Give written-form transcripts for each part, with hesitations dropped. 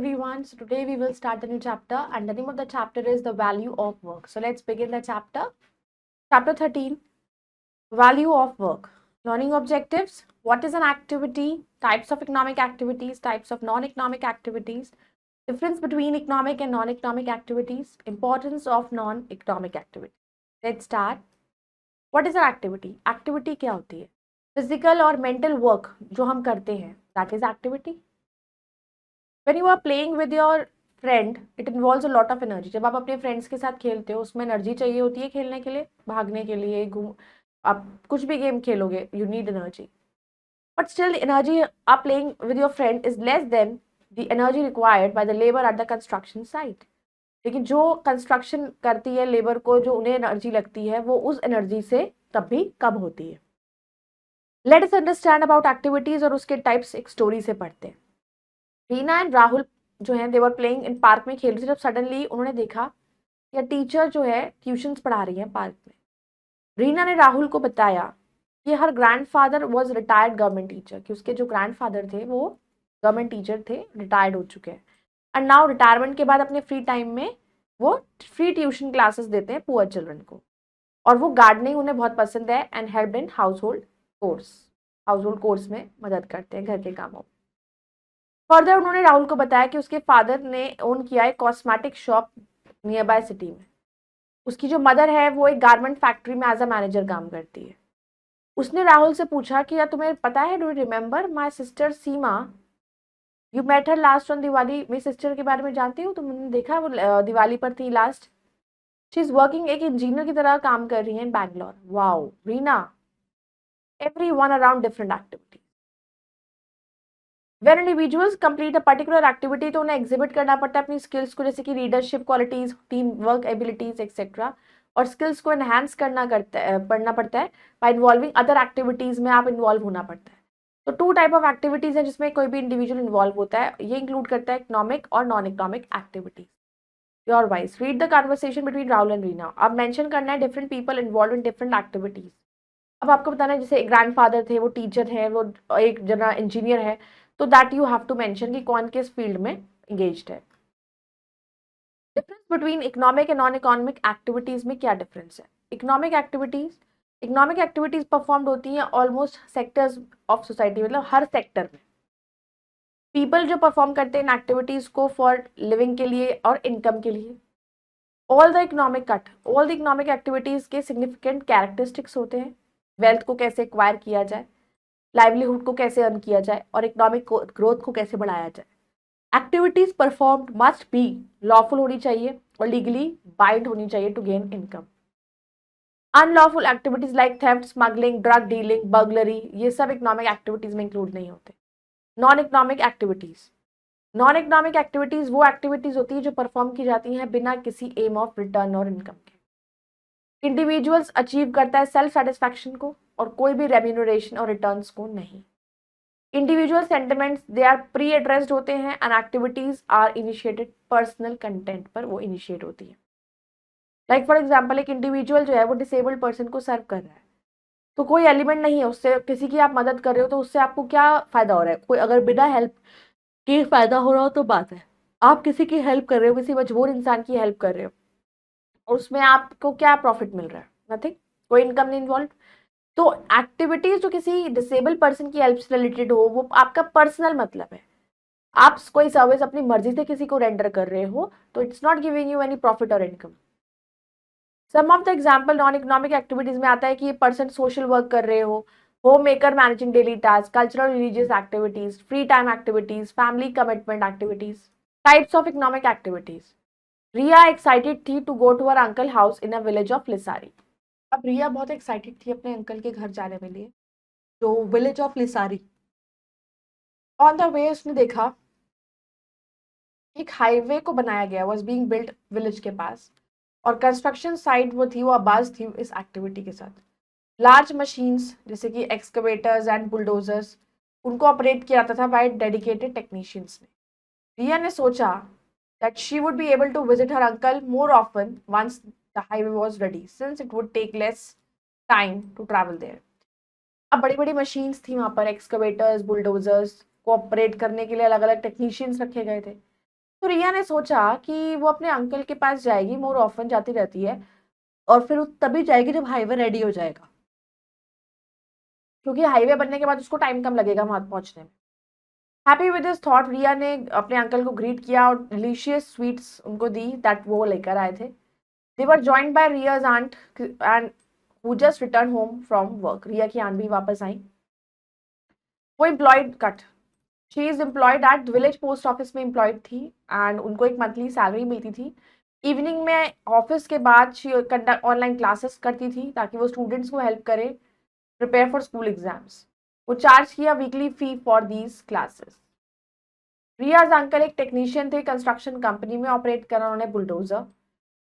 everyone. So today we will start a new chapter and the name of the chapter is the value of work. So let's begin the chapter. Chapter 13, value of work. Learning objectives. What is an activity? Types of economic activities, types of non-economic activities, difference between economic and non-economic activities, importance of non-economic activities. Let's start. What is an activity? Activity क्या होती है? Physical और mental work जो हम करते हैं, that is activity. When you are playing with your friend, it involves a lot of energy. जब आप अपने फ्रेंड्स के साथ खेलते हो उसमें एनर्जी चाहिए होती है खेलने के लिए, भागने के लिए, आप कुछ भी गेम खेलोगे, you need energy. But still, the energy आप playing with your friend is less than the energy required by the labor at the construction site. लेकिन जो कंस्ट्रक्शन करती है लेबर को, जो उन्हें एनर्जी लगती है, वो उस एनर्जी से तब भी कम होती है. Let us understand about activities और उसके टाइप्स एक स्टोरी से पढ़ते हैं. रीना एंड राहुल जो है, दे वर प्लेइंग इन पार्क में, खेल रहे थे. जब सडनली उन्होंने देखा कि टीचर जो है ट्यूशंस पढ़ा रही है पार्क में. रीना ने राहुल को बताया कि her grandfather was retired government teacher, कि उसके जो ग्रैंडफादर थे वो गवर्नमेंट टीचर थे, रिटायर्ड हो चुके हैं. एंड नाउ रिटायरमेंट के बाद अपने फ्री टाइम में वो फ्री ट्यूशन क्लासेस देते हैं पुअर चिल्ड्रन को. और वो गार्डनिंग उन्हें बहुत पसंद है and help in house hold course में मदद करते हैं घर के कामों में. फर्दर उन्होंने राहुल को बताया कि उसके फादर ने ओन किया है cosmetic shop near by city में. उसकी जो मदर है वो एक गारमेंट फैक्ट्री में एज अ मैनेजर काम करती है. उसने राहुल से पूछा कि यार तुम्हें पता है, do you remember my sister Seema, you met her last on Diwali. मेरी सिस्टर के बारे में जानती हो, तुमने देखा वो दिवाली पर थी लास्ट. शी इज वर्किंग, एक इंजीनियर की तरह काम कर रही है in Bangalore. Wow Reena, everyone around different activities. When individuals complete a particular activity तो उन्हें exhibit करना पड़ता है अपनी skills को, जैसे कि leadership qualities, team work abilities etc. और skills को enhance पढ़ना पड़ता है by involving other activities में आप involve होना पड़ता है. तो two type of activities हैं जिसमें कोई भी individual involve होता है. ये include करता है economic और non-economic activities. Your wise. Read the conversation between Rahul and Reena. अब mention करना है different people involved in different activities. अब आपको बताना है जैसे ग्रैंडफादर थे, वो टीचर है, वो एक जना इंजीनियर है, तो that you have to mention कि कौन किस फील्ड में एंगेज्ड है. Difference between economic and non economic activities में क्या डिफरेंस है? इकोनॉमिक एक्टिविटीज परफॉर्म्ड होती हैं ऑलमोस्ट सेक्टर्स ऑफ सोसाइटी, मतलब हर सेक्टर में पीपल जो परफॉर्म करते हैं इन एक्टिविटीज को फॉर लिविंग के लिए और इनकम के लिए. ऑल द इकोनॉमिक एक्टिविटीज के सिग्निफिकेंट कैरेक्टरिस्टिक्स होते हैं. वेल्थ को कैसे एक्वायर किया जाए, लाइवलीहुड को कैसे अर्न किया जाए और इकोनॉमिक ग्रोथ को कैसे बढ़ाया जाए. Activities performed must be lawful होनी चाहिए और लीगली बाइंड होनी चाहिए to gain income. Unlawful activities like theft, smuggling, drug dealing, burglary, ये सब इकोनॉमिक एक्टिविटीज में इंक्लूड नहीं होते. नॉन इकोनॉमिक एक्टिविटीज वो एक्टिविटीज होती है जो परफॉर्म की जाती हैं बिना किसी एम ऑफ रिटर्न और इनकम के. इंडिविजुअल्स अचीव करता है सेल्फ सेटिस्फैक्शन को और कोई भी रेम्यूनरेशन और रिटर्न्स को नहीं. Individual sentiments they are pre addressed होते हैं and activities are initiated personal content पर वो इनिशिएट होती है. लाइक फॉर एग्जांपल एक इंडिविजुअल जो है वो डिसेबल्ड पर्सन को सर्व कर रहा है, तो कोई एलिमेंट नहीं है उससे, किसी की आप मदद कर रहे हो तो उससे आपको क्या फायदा हो रहा है? कोई अगर बिना हेल्प के फायदा हो रहा हो तो बात है. आप किसी की हेल्प कर रहे हो, किसी मजबूर इंसान की हेल्प कर रहे हो, और उसमें आपको क्या प्रॉफिट मिल रहा है? नथिंग, कोई इनकम नहीं इन्वॉल्व. तो एक्टिविटीज जो किसी डिसेबल पर्सन की हेल्प से रिलेटेड हो वो आपका पर्सनल मतलब है. आप कोई सर्विस अपनी मर्जी से किसी को रेंडर कर रहे हो तो it's not giving you any profit और income. Some of the example non economic activities में आता है कि ये पर्सन सोशल वर्क कर रहे हो, home maker managing daily task, cultural religious activities, free time activities, family commitment activities. Types of economic activities. Riya excited थी to go to her uncle house in a village of Lisari. अब रिया बहुत excited थी अपने uncle के घर जाने के लिए, जो village of Lisari. On the way उसने देखा एक हाईवे को बनाया गया, वाज बीइंग बिल्ट विलेज के पास, और कंस्ट्रक्शन साइट वो थी, वो आबाज थी इस एक्टिविटी के साथ. लार्ज मशीन्स जैसे कि एक्सकवेटर्स एंड बुलडोजर्स, उनको ऑपरेट किया जाता था बाय डेडिकेटेड टेक्नीशियंस ने. रिया ने सोचा that she would be able to visit her uncle more often once the highway was ready, since it would take less time to travel there. अब बड़ी बड़ी मशीन्स थी वहां पर, एक्सकवेटर्स, बुलडोजर्स को ऑपरेट करने के लिए अलग अलग टेक्नीशियंस रखे गए थे. तो रिया ने सोचा कि वो अपने अंकल के पास जाएगी, मोर ऑफन जाती रहती है, और फिर तभी जाएगी जब हाईवे रेडी हो जाएगा, क्योंकि हाईवे बनने के बाद उसको टाइम कम लगेगा वहां पहुंचने में। हैप्पी विद दिस थॉट रिया ने अपने अंकल को ग्रीट किया और डिलीशियस स्वीट्स उनको दी दैट वो लेकर आए थे। They were joined by Riya's aunt and who just return home from work. Riya की आंट भी वापस आई। वो एम्प्लॉयड कट, she is employed at village post office में एम्प्लॉयड थी एंड उनको एक मंथली सैलरी मिलती थी। इवनिंग में ऑफिस के बाद शी ऑनलाइन क्लासेस करती थी ताकि वो स्टूडेंट्स को हेल्प करे प्रिपेयर फॉर स्कूल एग्जाम्स। वो चार्ज किया weekly fee for these classes. Riyaz uncle एक टेक्नीशियन थे, कंस्ट्रक्शन कंपनी में ऑपरेट कर उन्होंने बुलडोजर।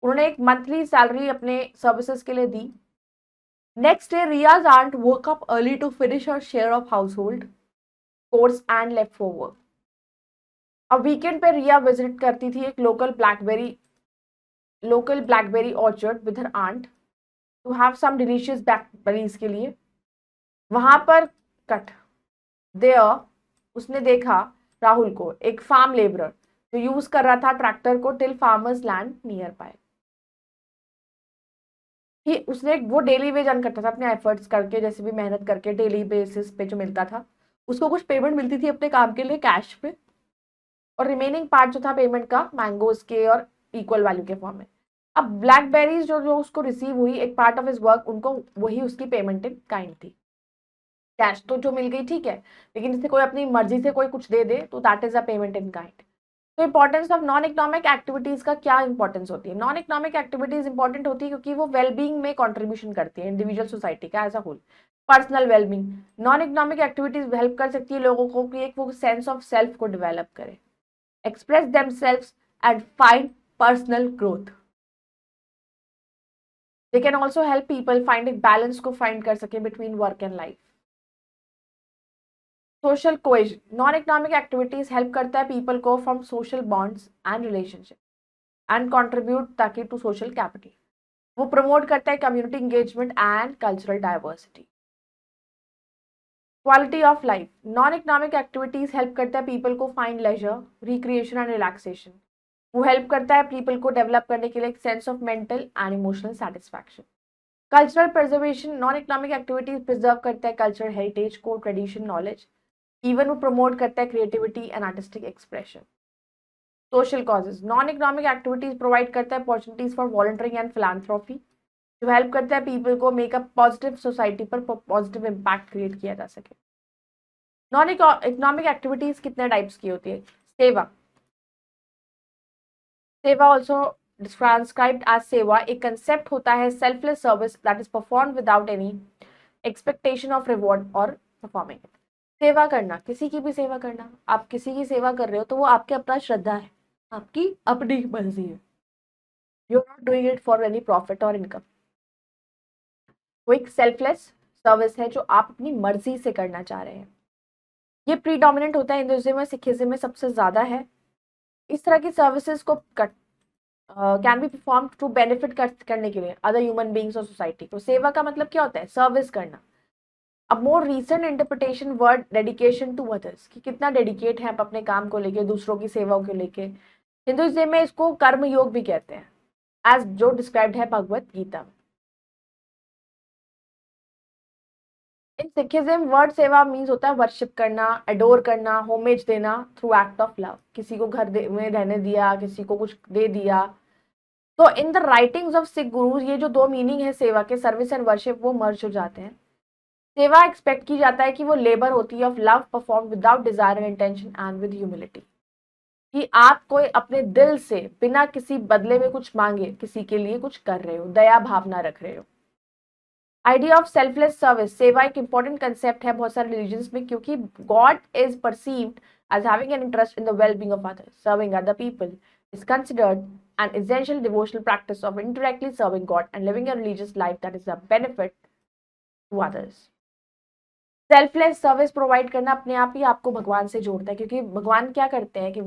उन्होंने एक मंथली सैलरी अपने सर्विसेज के लिए दी। Next day Riyaz aunt woke up early to finish her share of household chores and left for work. अब वीकेंड पे रिया विजिट करती थी एक local blackberry orchard with her aunt to have some delicious blackberries के लिए। वहां पर cut their उसने देखा राहुल को, एक फार्म लेबरर जो यूज कर रहा था ट्रैक्टर को till farmers land near by. उसने वो डेली वेज अर्न करता था अपने एफर्ट्स करके, जैसे भी मेहनत करके डेली बेसिस पे जो मिलता था उसको कुछ पेमेंट मिलती थी अपने काम के लिए कैश पे, और रिमेनिंग पार्ट जो था पेमेंट का मैंगोज के और इक्वल वैल्यू के फॉर्म में। अब ब्लैकबेरीज जो जो उसको रिसीव हुई एक पार्ट ऑफ हिज वर्क, उनको वही उसकी पेमेंट इन काइंड थी। कैश तो जो मिल गई ठीक है, लेकिन जैसे कोई अपनी मर्जी से कोई कुछ दे दे तो that is a payment in kind. तो importance of non economic activities का क्या इंपॉर्टेंस होती है? नॉन इकोनॉमिक एक्टिविटीज इंपॉर्टेंट होती है क्योंकि वो वेलबींग में कंट्रीब्यूशन करती है इंडिविजुअल सोसाइटी का as a whole, personal wellbeing. Non economic activities help कर सकती है लोगों को कि एक वो सेंस ऑफ सेल्फ को डेवलप करे, express themselves and find personal growth. They can also help people find एक बैलेंस को फाइंड कर सके between work and life. Social cohesion, non economic activities help करता है पीपल को from social bonds and relationship and contribute ताकि to social capital. वो promote करता है community engagement and cultural diversity. Quality of life, non economic activities help करता है people को find leisure, recreation and relaxation. वो हेल्प करता है पीपल को डेवलप करने के लिए एक sense of mental and emotional satisfaction. Cultural preservation, non economic activities preserve करता है कल्चरल हेरिटेज को, ट्रेडिशन, नॉलेज। इवन वो प्रमोट करता है creativity and artistic expression. Social causes, non economic activities provide करता है opportunities for volunteering and philanthropy, जो help करता है पीपल को मेक अ पॉजिटिव सोसाइटी पर पॉजिटिव इम्पैक्ट क्रिएट किया जा सके। नॉन इकोनॉमिक एक्टिविटीज कितने टाइप्स की होती है? सेवा, सेवा ऑल्सो ट्रांसक्राइब्ड एज सेवा एक कंसेप्ट होता है selfless service that is perform without any expectation of reward और परफॉर्मिंग इट। सेवा करना, किसी की भी सेवा करना, आप किसी की सेवा कर रहे हो तो वो आपके अपना श्रद्धा है, आपकी अपनी मर्जी है, you are not doing it for any profit और इनकम। वो एक सेल्फलेस सर्विस है जो आप अपनी मर्जी से करना चाह रहे हैं। ये प्रीडोमिनेंट होता है हिंदुइज्म में, सिखिज्म में सबसे ज्यादा है। इस तरह की सर्विसेज को can be perform to benefit करने के लिए अदर ह्यूमन बींग्स और सोसाइटी। तो सेवा का मतलब क्या होता है? सर्विस करना। अब more recent interpretation word dedication to others, कि कितना डेडिकेट है आप अपने काम को लेके, दूसरों की सेवा को लेके। हिंदुइज्म में इसको कर्म योग भी कहते हैं, एज जो डिस्क्राइब्ड है भगवत गीता में। इन सिखिज्म वर्ड सेवा मीन्स होता है वर्शिप करना, एडोर करना, होमेज देना थ्रू एक्ट ऑफ लव। किसी को घर में रहने दिया, किसी को कुछ दे दिया। तो in the writings of Sikh gurus ये जो दो मीनिंग है सेवा के, सर्विस एंड वर्शिप, वो मर्ज हो जाते हैं। सेवा एक्सपेक्ट की जाता है कि वो लेबर होती है of love perform without desire and intention and with humility, कि आप कोई अपने दिल से बिना किसी बदले में कुछ मांगे किसी के लिए कुछ कर रहे हो, दया भावना रख रहे हो। आइडिया ऑफ सेल्फलेस सर्विस, सेवा एक इंपॉर्टेंट कंसेप्ट है बहुत सारे रिलीजन्स में, क्योंकि God is perceived as having an interest in the well-being of others. Serving other people is considered an essential devotional practice of indirectly serving God and living a religious life that is a benefit to others. Selfless service provide करना अपने आप ही आपको भगवान से जोड़ता है, क्योंकि भगवान क्या करते हैं कि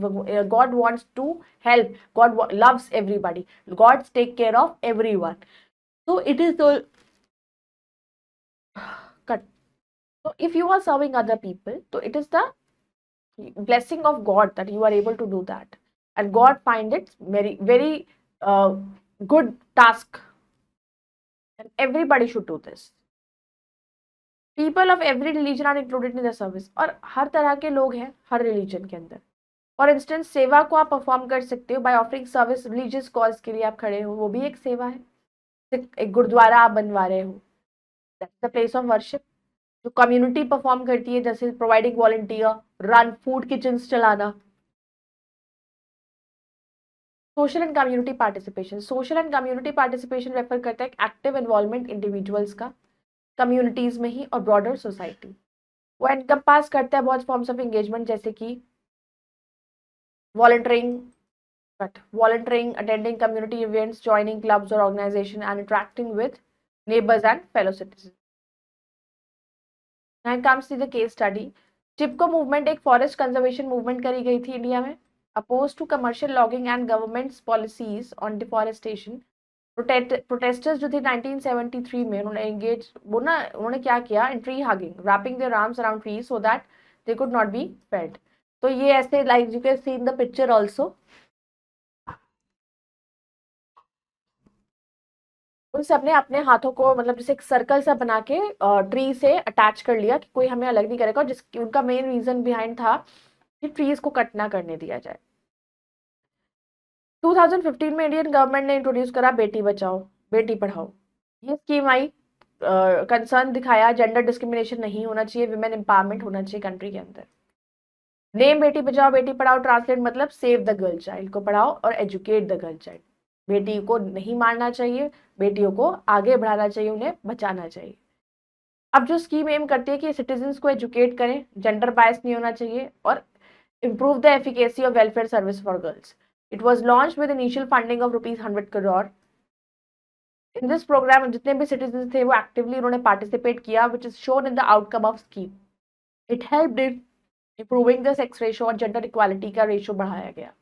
God wants to help, God loves everybody, God take care of everyone. So it is the cut. So if you are serving other people, so it is the blessing of God that you are able to do that. and God find it very, very good task, and everybody should do this. People of every religion are included in the service. और हर तरह के लोग हैं हर religion के अंदर. For instance सेवा को आप परफॉर्म कर सकते हो by offering service. Religious cause के लिए आप खड़े हो, वो भी एक सेवा है. एक गुरुद्वारा आप बनवा रहे हो, that's the place of worship. जो कम्युनिटी परफॉर्म करती है, जैसे providing volunteer, run food kitchens चलाना. Social and community participation. Social and community participation refer करता है एक्टिव इन्वॉल्वमेंट इंडिविजुअल्स का कम्युनिटीज में ही और ब्रॉडर सोसाइटी. वो एनकम्पास करता है बहुत फॉर्म्स ऑफ एंगेजमेंट, जैसे कि volunteering, attending community events, joining clubs or organization, and interacting with neighbors and fellow citizens. Now comes to the case study. Chipko movement एक फॉरेस्ट कंजर्वेशन मूवमेंट करी गई थी इंडिया में, oppose to commercial logging and governments policies on deforestation. Protesters जो थे 1973 में, उन्होंने क्या किया, in tree hugging, wrapping their arms around trees so that they could not be felled. तो ये ऐसे, like you can see in the picture also, उनसे अपने अपने हाथों को मतलब जैसे एक सर्कल सा बना के ट्री से अटैच कर लिया कि कोई हमें अलग नहीं करेगा. और जिसकी उनका मेन रीजन बिहाइंड था कि ट्रीज को कट ना करने दिया जाए. 2015 में इंडियन गवर्नमेंट ने इंट्रोड्यूस करा बेटी बचाओ बेटी पढ़ाओ. ये स्कीम आई, कंसर्न दिखाया जेंडर डिस्क्रिमिनेशन नहीं होना चाहिए, विमेन एम्पावरमेंट होना चाहिए कंट्री के अंदर. नेम बेटी बचाओ बेटी पढ़ाओ ट्रांसलेट मतलब सेव द गर्ल चाइल्ड, को पढ़ाओ और एजुकेट द गर्ल चाइल्ड. बेटी को नहीं मारना चाहिए, बेटियों को आगे बढ़ाना चाहिए, उन्हें बचाना चाहिए. अब जो स्कीम एम करती है कि सिटीजन्स को एजुकेट करें, जेंडर बायस नहीं होना चाहिए, और improve the efficacy of welfare service for girls. It was launched with initial funding of ₹100 crore. In this program, जितने भी citizens थे वो actively उन्होंने participate किया, which is shown in the outcome of scheme. It helped in improving the sex ratio और gender equality का ratio बढ़ाया गया.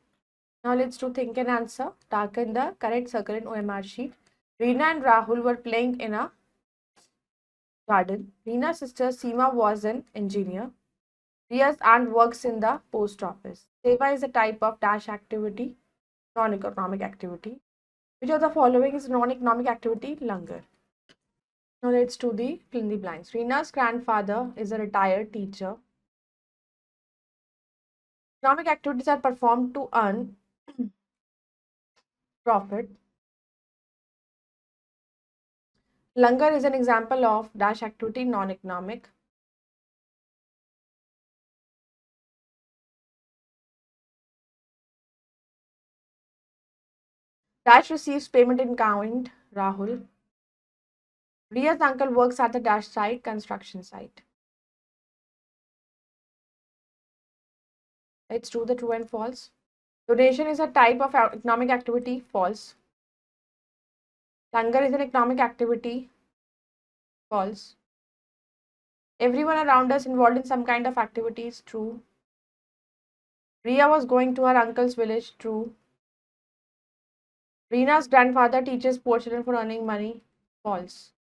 Now let's do think and answer. Darken the correct circle in OMR sheet. Reena and Rahul were playing in a garden. Reena's sister Seema was an engineer. Riya's aunt works in the post office. Seva is a type of dash activity, non-economic activity. Which of the following is non-economic activity? Langar. Now let's do the fill in the blanks. Reena's grandfather is a retired teacher. Economic activities are performed to earn profit. Langar is an example of dash activity, non-economic. Dash receives payment in kind, Rahul. Riya's uncle works at the dash site, construction site. Let's do the true and false. Donation is a type of economic activity, false. Langar is an economic activity, false. Everyone around us involved in some kind of activities, true. Riya was going to her uncle's village, true. Reena's grandfather teaches poor children for earning money, false.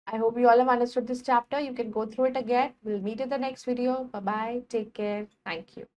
I hope you all have understood this chapter. You can go through it again. We'll meet in the next video. Bye-bye. Take care. Thank you.